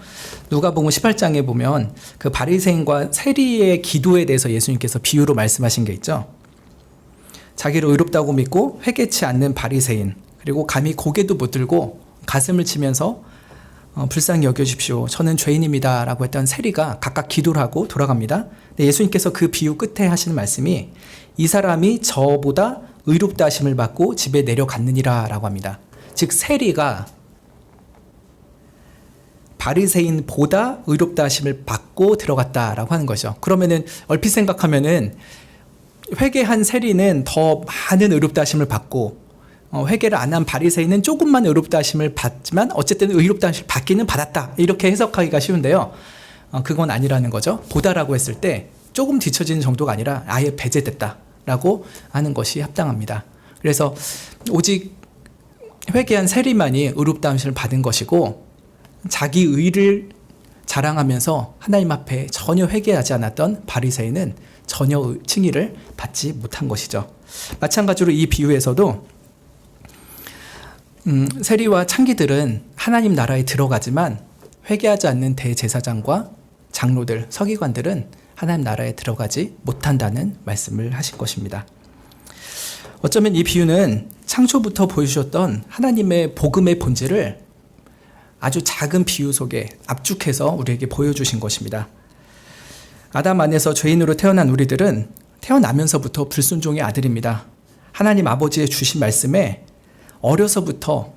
누가복음 18장에 보면 그 바리새인과 세리의 기도에 대해서 예수님께서 비유로 말씀하신 게 있죠. 자기를 의롭다고 믿고 회개치 않는 바리새인, 그리고 감히 고개도 못 들고 가슴을 치면서 불쌍히 여겨주십시오. 저는 죄인입니다. 라고 했던 세리가 각각 기도를 하고 돌아갑니다. 근데 예수님께서 그 비유 끝에 하시는 말씀이 이 사람이 저보다 의롭다 하심을 받고 집에 내려갔느니라 라고 합니다. 즉 세리가 바리새인보다 의롭다 하심을 받고 들어갔다라고 하는 거죠. 그러면은 얼핏 생각하면은 회개한 세리는 더 많은 의롭다 하심을 받고 회개를 안 한 바리새인은 조금만 의롭다 하심을 받지만 어쨌든 의롭다 하심을 받기는 받았다, 이렇게 해석하기가 쉬운데요. 그건 아니라는 거죠. 보다라고 했을 때 조금 뒤처지는 정도가 아니라 아예 배제됐다라고 하는 것이 합당합니다. 그래서 오직 회개한 세리만이 의롭다 하심을 받은 것이고 자기 의를 자랑하면서 하나님 앞에 전혀 회개하지 않았던 바리새인은 전혀 칭의를 받지 못한 것이죠. 마찬가지로 이 비유에서도 세리와 창기들은 하나님 나라에 들어가지만 회개하지 않는 대제사장과 장로들, 서기관들은 하나님 나라에 들어가지 못한다는 말씀을 하신 것입니다. 어쩌면 이 비유는 창초부터 보여주셨던 하나님의 복음의 본질을 아주 작은 비유 속에 압축해서 우리에게 보여주신 것입니다. 아담 안에서 죄인으로 태어난 우리들은 태어나면서부터 불순종의 아들입니다. 하나님 아버지의 주신 말씀에 어려서부터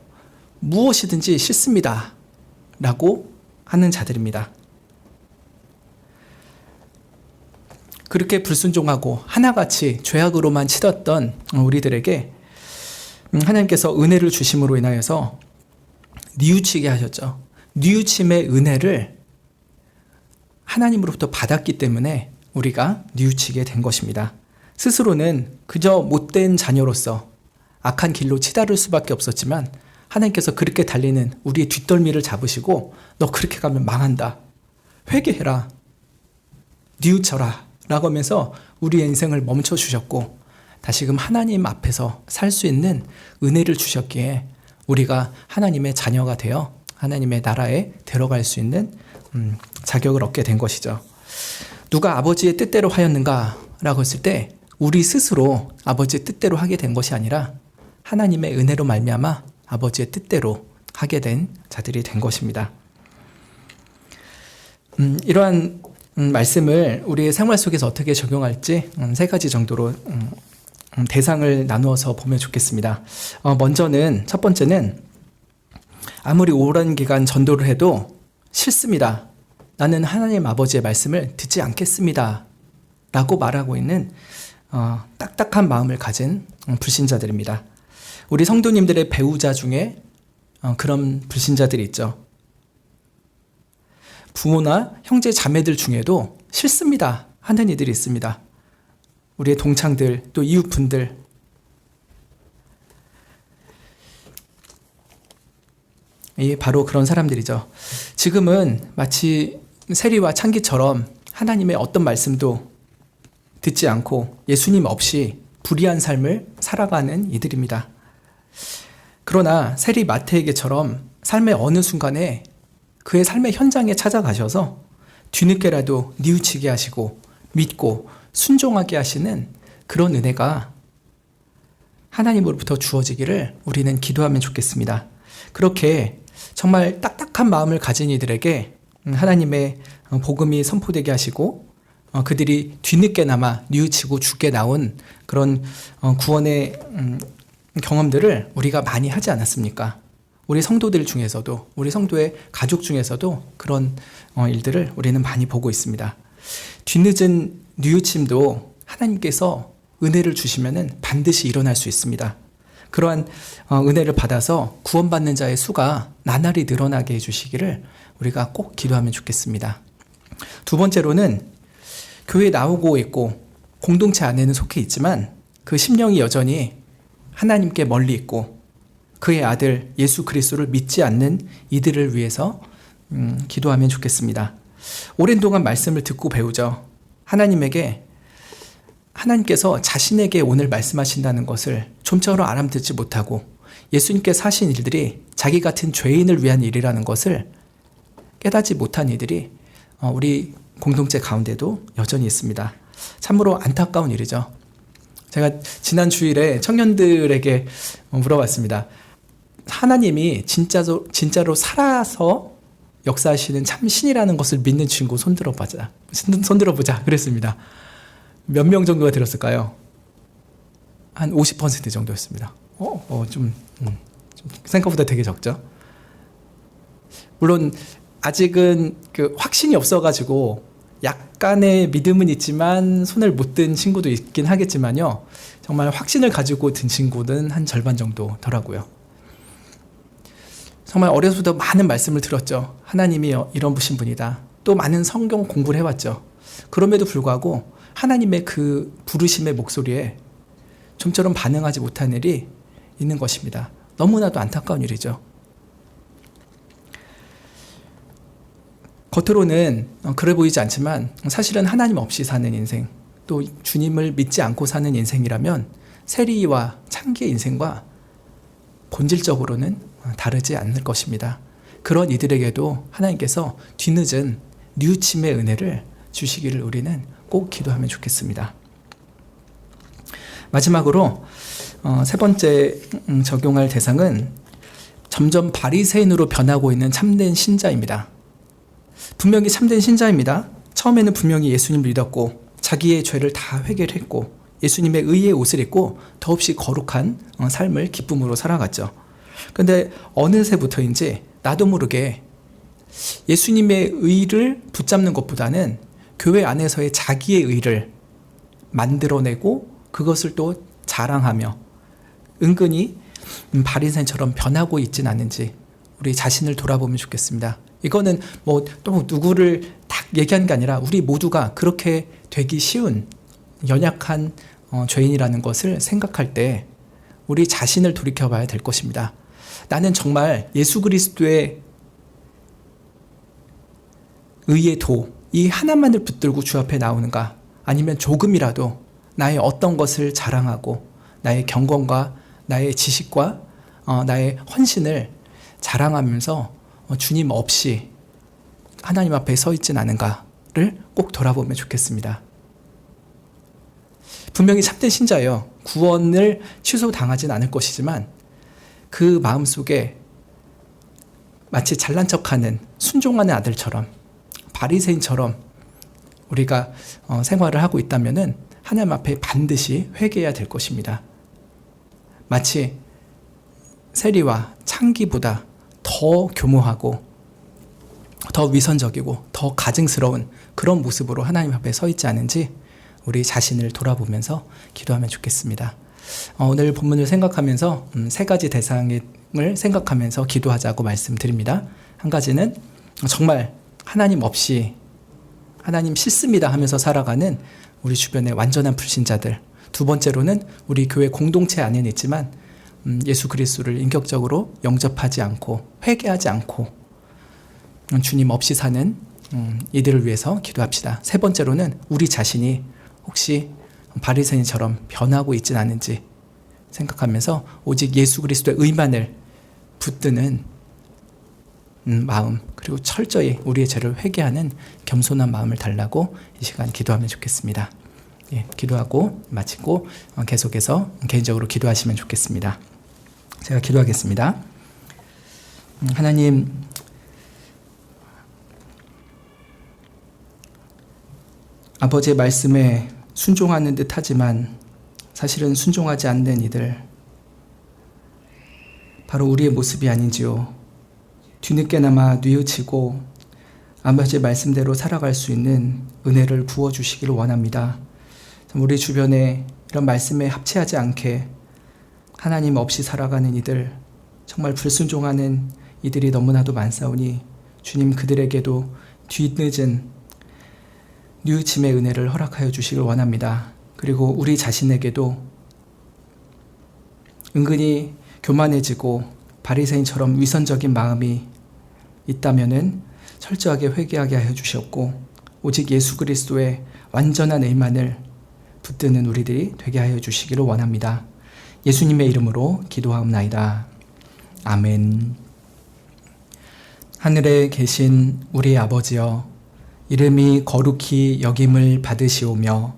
무엇이든지 싫습니다 라고 하는 자들입니다. 그렇게 불순종하고 하나같이 죄악으로만 치렀던 우리들에게 하나님께서 은혜를 주심으로 인하여서 뉘우치게 하셨죠. 뉘우침의 은혜를 하나님으로부터 받았기 때문에 우리가 뉘우치게 된 것입니다. 스스로는 그저 못된 자녀로서 악한 길로 치달을 수밖에 없었지만 하나님께서 그렇게 달리는 우리의 뒷덜미를 잡으시고 너 그렇게 가면 망한다. 회개해라. 뉘우쳐라. 라고 하면서 우리의 인생을 멈춰주셨고 다시금 하나님 앞에서 살 수 있는 은혜를 주셨기에 우리가 하나님의 자녀가 되어 하나님의 나라에 들어갈 수 있는 자격을 얻게 된 것이죠. 누가 아버지의 뜻대로 하였는가? 라고 했을 때 우리 스스로 아버지의 뜻대로 하게 된 것이 아니라 하나님의 은혜로 말미암아 아버지의 뜻대로 하게 된 자들이 된 것입니다. 이러한 말씀을 우리의 생활 속에서 어떻게 적용할지 세 가지 정도로 대상을 나누어서 보면 좋겠습니다. 먼저는 첫 번째는 아무리 오랜 기간 전도를 해도 싫습니다. 나는 하나님 아버지의 말씀을 듣지 않겠습니다. 라고 말하고 있는 딱딱한 마음을 가진 불신자들입니다. 우리 성도님들의 배우자 중에 그런 불신자들이 있죠. 부모나 형제 자매들 중에도 싫습니다 하는 이들이 있습니다. 우리의 동창들 또 이웃분들 이 바로 그런 사람들이죠. 지금은 마치 세리와 창기처럼 하나님의 어떤 말씀도 듣지 않고 예수님 없이 불의한 삶을 살아가는 이들입니다. 그러나 세리 마태에게처럼 삶의 어느 순간에 그의 삶의 현장에 찾아가셔서 뒤늦게라도 뉘우치게 하시고 믿고 순종하게 하시는 그런 은혜가 하나님으로부터 주어지기를 우리는 기도하면 좋겠습니다. 그렇게 정말 딱딱한 마음을 가진 이들에게 하나님의 복음이 선포되게 하시고 그들이 뒤늦게나마 뉘우치고 죽게 나온 그런 구원의 경험들을 우리가 많이 하지 않았습니까? 우리 성도들 중에서도 우리 성도의 가족 중에서도 그런 일들을 우리는 많이 보고 있습니다. 뒤늦은 뉘우침도 하나님께서 은혜를 주시면 반드시 일어날 수 있습니다. 그러한 은혜를 받아서 구원받는 자의 수가 나날이 늘어나게 해주시기를 우리가 꼭 기도하면 좋겠습니다. 두 번째로는 교회에 나오고 있고 공동체 안에는 속해 있지만 그 심령이 여전히 하나님께 멀리 있고 그의 아들 예수 그리스도를 믿지 않는 이들을 위해서 기도하면 좋겠습니다. 오랜 동안 말씀을 듣고 배우죠. 하나님께서 자신에게 오늘 말씀하신다는 것을 좀처럼 알아듣지 못하고 예수님께서 하신 일들이 자기 같은 죄인을 위한 일이라는 것을 깨닫지 못한 이들이 우리 공동체 가운데도 여전히 있습니다. 참으로 안타까운 일이죠. 제가 지난 주일에 청년들에게 물어봤습니다. 하나님이 진짜로 살아서 역사하시는 참 신이라는 것을 믿는 친구 손들어보자. 그랬습니다. 몇 명 정도가 들었을까요? 한 50% 정도였습니다. 좀 생각보다 되게 적죠. 물론 아직은 그 확신이 없어가지고 약간의 믿음은 있지만 손을 못 든 친구도 있긴 하겠지만요. 정말 확신을 가지고 든 친구는 한 절반 정도더라고요. 정말 어려서부터 많은 말씀을 들었죠. 하나님이 이런 분이신 분이다. 또 많은 성경 공부를 해왔죠. 그럼에도 불구하고 하나님의 그 부르심의 목소리에 좀처럼 반응하지 못한 일이 있는 것입니다. 너무나도 안타까운 일이죠. 겉으로는 그래 보이지 않지만 사실은 하나님 없이 사는 인생, 또 주님을 믿지 않고 사는 인생이라면 세리와 창기의 인생과 본질적으로는 다르지 않을 것입니다. 그런 이들에게도 하나님께서 뒤늦은 뉘우침의 은혜를 주시기를 우리는 꼭 기도하면 좋겠습니다. 마지막으로 세 번째 적용할 대상은 점점 바리새인으로 변하고 있는 참된 신자입니다. 분명히 참된 신자입니다. 처음에는 분명히 예수님을 믿었고 자기의 죄를 다 회개를 했고 예수님의 의의 옷을 입고 더없이 거룩한 삶을 기쁨으로 살아갔죠. 그런데 어느새부터인지 나도 모르게 예수님의 의를 붙잡는 것보다는 교회 안에서의 자기의 의를 만들어내고 그것을 또 자랑하며 은근히 바리새인처럼 변하고 있진 않은지 우리 자신을 돌아보면 좋겠습니다. 이거는 뭐 또 누구를 다 얘기하는 게 아니라 우리 모두가 그렇게 되기 쉬운 연약한 죄인이라는 것을 생각할 때 우리 자신을 돌이켜봐야 될 것입니다. 나는 정말 예수 그리스도의 의의 도, 이 하나만을 붙들고 주 앞에 나오는가? 아니면 조금이라도 나의 어떤 것을 자랑하고 나의 경건과 나의 지식과 나의 헌신을 자랑하면서 주님 없이 하나님 앞에 서 있진 않은가를 꼭 돌아보면 좋겠습니다. 분명히 참된 신자예요. 구원을 취소당하진 않을 것이지만 그 마음속에 마치 잘난 척하는 순종하는 아들처럼 바리새인처럼 우리가 생활을 하고 있다면은 하나님 앞에 반드시 회개해야 될 것입니다. 마치 세리와 창기보다 더 교모하고 더 위선적이고 더 가증스러운 그런 모습으로 하나님 앞에 서 있지 않은지 우리 자신을 돌아보면서 기도하면 좋겠습니다. 오늘 본문을 생각하면서 세 가지 대상을 생각하면서 기도하자고 말씀드립니다. 한 가지는 정말 하나님 없이 하나님 싫습니다 하면서 살아가는 우리 주변의 완전한 불신자들. 두 번째로는 우리 교회 공동체 안에는 있지만 예수 그리스도를 인격적으로 영접하지 않고 회개하지 않고 주님 없이 사는 이들을 위해서 기도합시다. 세 번째로는 우리 자신이 혹시 바리새인처럼 변하고 있진 않은지 생각하면서 오직 예수 그리스도의 의만을 붙드는 마음, 그리고 철저히 우리의 죄를 회개하는 겸손한 마음을 달라고 이 시간 기도하면 좋겠습니다. 예, 기도하고 마치고 계속해서 개인적으로 기도하시면 좋겠습니다. 제가 기도하겠습니다. 하나님, 아버지의 말씀에 순종하는 듯 하지만 사실은 순종하지 않는 이들, 바로 우리의 모습이 아닌지요. 뒤늦게나마 뉘우치고 아버지의 말씀대로 살아갈 수 있는 은혜를 부어주시기를 원합니다. 우리 주변에 이런 말씀에 합치하지 않게 하나님 없이 살아가는 이들, 정말 불순종하는 이들이 너무나도 많사오니 주님 그들에게도 뒤늦은 뉘우침의 은혜를 허락하여 주시길 원합니다. 그리고 우리 자신에게도 은근히 교만해지고 바리새인처럼 위선적인 마음이 있다면은 철저하게 회개하게 하여 주셨고 오직 예수 그리스도의 완전한 의만을 붙드는 우리들이 되게 하여 주시기를 원합니다. 예수님의 이름으로 기도하옵나이다. 아멘. 하늘에 계신 우리 아버지여, 이름이 거룩히 여김을 받으시오며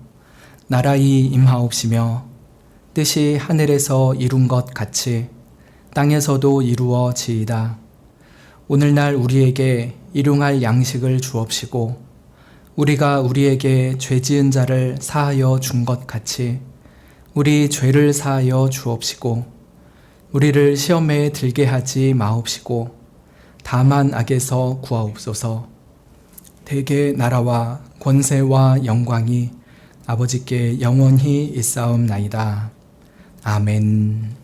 나라의 임하옵시며 뜻이 하늘에서 이룬 것 같이 땅에서도 이루어지이다. 오늘날 우리에게 일용할 양식을 주옵시고 우리가 우리에게 죄 지은 자를 사하여 준 것 같이 우리 죄를 사하여 주옵시고 우리를 시험에 들게 하지 마옵시고 다만 악에서 구하옵소서. 대개 나라와 권세와 영광이 아버지께 영원히 있사옵나이다. 아멘.